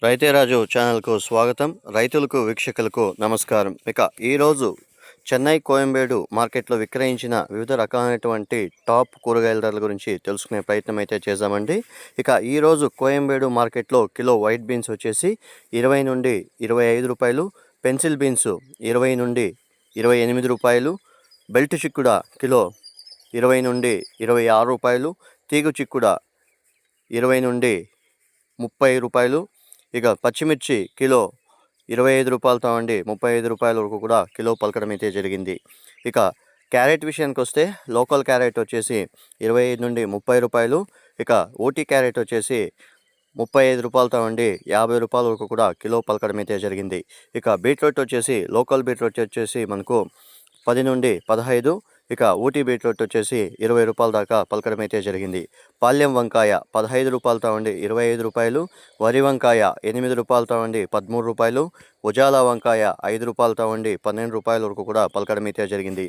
రైతే రాజు ఛానల్కు స్వాగతం. రైతులకు వీక్షకులకు నమస్కారం. ఈరోజు చెన్నై కోయంబేడు మార్కెట్లో విక్రయించిన వివిధ రకాలైనటువంటి టాప్ కూరగాయల ధరల గురించి తెలుసుకునే ప్రయత్నం అయితే చేద్దామండి. ఈరోజు కోయంబేడు మార్కెట్లో కిలో వైట్ బీన్స్ వచ్చేసి 20 నుండి 25 రూపాయలు, పెన్సిల్ బీన్స్ 20 నుండి 28 రూపాయలు, బెల్ట్ చిక్కుడ కిలో 20 నుండి 26 రూపాయలు, తీగు చిక్కుడ 20 నుండి 30 రూపాయలు. పచ్చిమిర్చి కిలో 25 రూపాయలతో అండి 35 రూపాయల వరకు కూడా కిలో పలకడం అయితే జరిగింది. క్యారెట్ విషయానికి వస్తే లోకల్ క్యారెట్ వచ్చేసి 25 నుండి 30 రూపాయలు, ఓటీ క్యారెట్ వచ్చేసి 35 రూపాయలతో అండి 50 రూపాయల వరకు కూడా కిలో పలకడం అయితే జరిగింది. బీట్రూట్ వచ్చేసి లోకల్ బీట్రూట్ వచ్చేసి మనకు 10 నుండి 15, ఊటీ బీట్రూట్ వచ్చేసి 20 రూపాయల దాకా పలకడం అయితే జరిగింది. పాల్యం వంకాయ 15 రూపాయలతో ఉండి 25 రూపాయలు, వరి వంకాయ 8 రూపాయలతో ఉండి 13 రూపాయలు, ఉజాలా వంకాయ 5 రూపాయలతో ఉండి 12 రూపాయల వరకు కూడా పలకడం అయితే జరిగింది.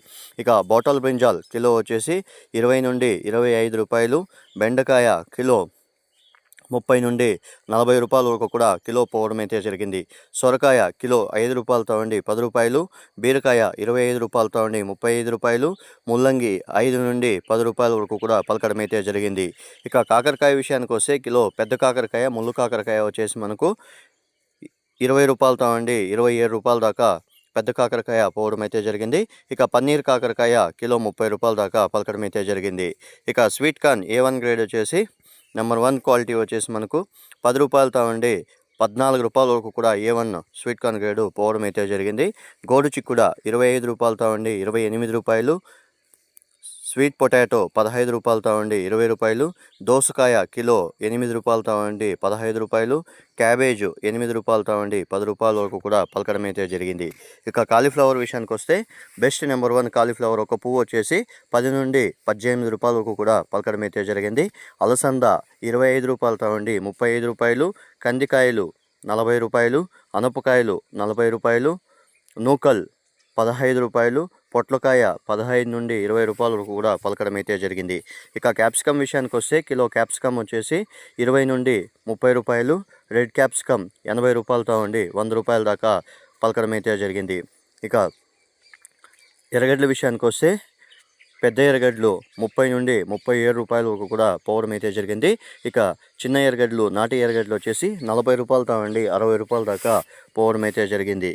బాటల్ బ్రింజాల్ కిలో వచ్చేసి 20 నుండి 25 రూపాయలు, బెండకాయ కిలో 30 నుండి 40 రూపాయల వరకు కూడా కిలో పోవడం అయితే జరిగింది. సొరకాయ కిలో 5 రూపాయలతో ఉండి 10 రూపాయలు, బీరకాయ 25 రూపాయలతో ఉండి 35 రూపాయలు, ముల్లంగి 5 నుండి 10 రూపాయల వరకు కూడా పలకడం అయితే జరిగింది. కాకరకాయ విషయానికి వస్తే కిలో పెద్ద కాకరకాయ, ముళ్ళు కాకరకాయ వచ్చేసి మనకు 20 రూపాయలతో ఉండి 27 రూపాయల దాకా పెద్ద కాకరకాయ పోవడం అయితే జరిగింది. పన్నీర్ కాకరకాయ కిలో 30 రూపాయల దాకా పలకడం అయితే జరిగింది. స్వీట్ కార్న్ A1 గ్రేడ్ వచ్చేసి నెంబర్ 1 క్వాలిటీ వచ్చేసి మనకు 10 రూపాయలతో ఉండి 14 రూపాయల వరకు కూడా A1 స్వీట్ కార్న్ గ్రేడ్ పోవడం అయితే జరిగింది. గోడు చిక్కుడ 25 రూపాయలతో ఉండి 28 రూపాయలు, స్వీట్ పొటాటో 15 రూపాయలతో ఉండి 20 రూపాయలు, దోసకాయ కిలో 8 రూపాయలతో ఉండి 15 రూపాయలు, క్యాబేజ్ 8 రూపాయలతో ఉండి 10 రూపాయల వరకు కూడా పలకడం అయితే జరిగింది. కాలీఫ్లవర్ విషయానికి వస్తే బెస్ట్ నెంబర్ 1 కాలీఫ్లవర్ ఒక పువ్వు వచ్చేసి 10 నుండి 18 రూపాయల వరకు కూడా పలకడం అయితే జరిగింది. అలసంద 25 రూపాయలతో ఉండి 35 రూపాయలు, కందికాయలు 40 రూపాయలు, అనపకాయలు 40 రూపాయలు, నూకల్ 15 రూపాయలు, పొట్లకాయ 15 నుండి 20 రూపాయల వరకు కూడా పలకడం అయితే జరిగింది. క్యాప్సికమ్ విషయానికి వస్తే కిలో క్యాప్సికమ్ వచ్చేసి 20 నుండి 30 రూపాయలు, రెడ్ క్యాప్సికమ్ 80 రూపాయలతో ఉండి 100 రూపాయల దాకా పలకడం అయితే జరిగింది. ఎర్రగడ్డల విషయానికి వస్తే పెద్ద ఎర్రగడ్డలు 30 నుండి 37 రూపాయల వరకు కూడా పోవడం అయితే జరిగింది. చిన్న ఎర్రగడ్డలు నాటి ఎర్రగడ్డలు వచ్చేసి 40 రూపాయలతో ఉండి 60 రూపాయల దాకా పోవడం అయితే జరిగింది.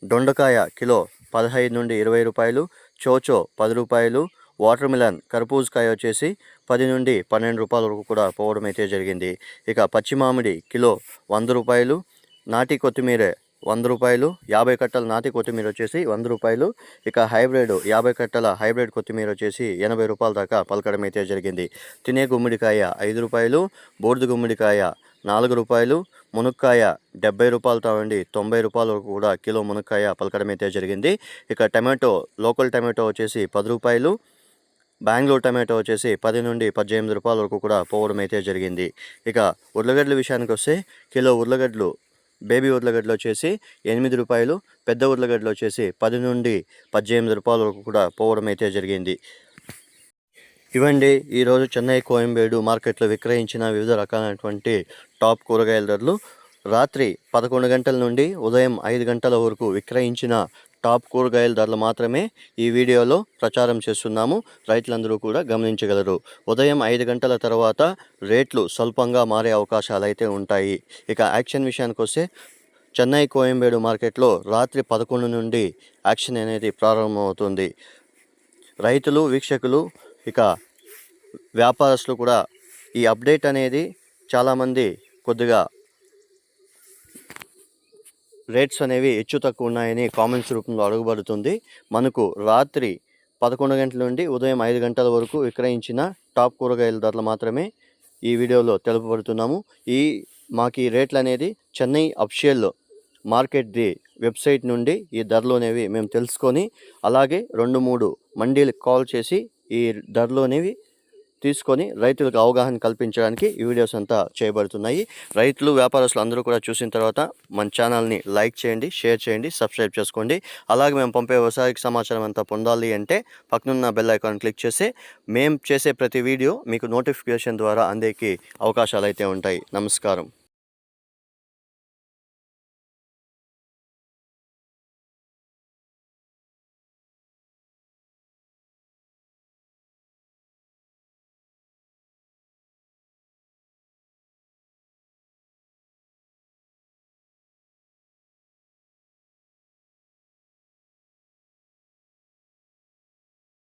దొండకాయ కిలో 15 నుండి 20 రూపాయలు, చోచో 10 రూపాయలు, వాటర్ మిలన్ కర్బూజకాయ వచ్చేసి 10 నుండి 12 రూపాయల వరకు కూడా పోవడం అయితే జరిగింది. పచ్చి మామిడి కిలో 100 రూపాయలు, నాటి కొత్తిమీర 100 రూపాయలు, 50 కట్టల నాటి కొత్తిమీర వచ్చేసి 100 రూపాయలు, హైబ్రిడ్ 50 కట్టల హైబ్రిడ్ కొత్తిమీర వచ్చేసి 80 రూపాయల దాకా పలకడం అయితే జరిగింది. తినే గుమ్మడికాయ 5 రూపాయలు, బూడిద గుమ్మడికాయ 4 రూపాయలు, మునక్కాయ 70 రూపాయలతో ఉండి 90 రూపాయల వరకు కూడా కిలో మునక్కాయ పలకడం అయితే జరిగింది. టమాటో లోకల్ టమాటో వచ్చేసి 10 రూపాయలు, బెంగళూరు టమాటో వచ్చేసి 10 నుండి 18 రూపాయల వరకు కూడా పోవడం అయితే జరిగింది. ఉర్లగడ్డల విషయానికి వస్తే కిలో ఉర్లగడ్డలు బేబీ ఉర్లగడ్డలు వచ్చేసి 8 రూపాయలు, పెద్ద ఉర్లగడ్డలు వచ్చేసి 10 నుండి 18 రూపాయల వరకు కూడా పోవడం అయితే జరిగింది. ఇవండి ఈరోజు చెన్నై కోయంబేడు మార్కెట్లో విక్రయించిన వివిధ రకాలైనటువంటి టాప్ కూరగాయల ధరలు. రాత్రి 11 గంటల నుండి ఉదయం 5 గంటల వరకు విక్రయించిన టాప్ కూరగాయల ధరలు మాత్రమే ఈ వీడియోలో ప్రచారం చేస్తున్నాము. రైతులందరూ కూడా గమనించగలరు. ఉదయం 5 గంటల తర్వాత రేట్లు స్వల్పంగా మారే అవకాశాలు అయితే ఉంటాయి. యాక్షన్ విషయానికి వస్తే చెన్నై కోయంబేడు మార్కెట్లో రాత్రి 11 నుండి యాక్షన్ అనేది ప్రారంభమవుతుంది. రైతులు, వీక్షకులు, వ్యాపారస్తులు కూడా ఈ అప్డేట్ అనేది చాలామంది కొద్దిగా రేట్స్ అనేవి హెచ్చు తక్కువ ఉన్నాయని కామెంట్స్ రూపంలో అడుగుబడుతుంది. మనకు రాత్రి 11 గంటల నుండి ఉదయం 5 గంటల వరకు విక్రయించిన టాప్ కూరగాయల ధరలు మాత్రమే ఈ వీడియోలో తెలుపబడుతున్నాము. మాకు ఈ రేట్లు అనేది చెన్నై అఫిషియల్ మార్కెట్ది వెబ్సైట్ నుండి ఈ ధరలు అనేవి మేము తెలుసుకొని అలాగే 2-3 మండీలకు కాల్ చేసి ఈ ధరలు అనేవి తీసుకొని రైతులకు అవగాహన కల్పించడానికి ఈ వీడియోస్ అంతా చేయబడుతున్నాయి. రైతులు, వ్యాపారస్తులు అందరూ కూడా చూసిన తర్వాత మన ఛానల్ని లైక్ చేయండి, షేర్ చేయండి, సబ్స్క్రైబ్ చేసుకోండి. అలాగే మేము పంపే వ్యవసాయ సమాచారం అంతా పొందాలి అంటే పక్కనున్న బెల్ ఐకాన్ క్లిక్ చేసి మేము చేసే ప్రతి వీడియో మీకు నోటిఫికేషన్ ద్వారా అందేకి అవకాశాలు అయితే ఉంటాయి. నమస్కారం.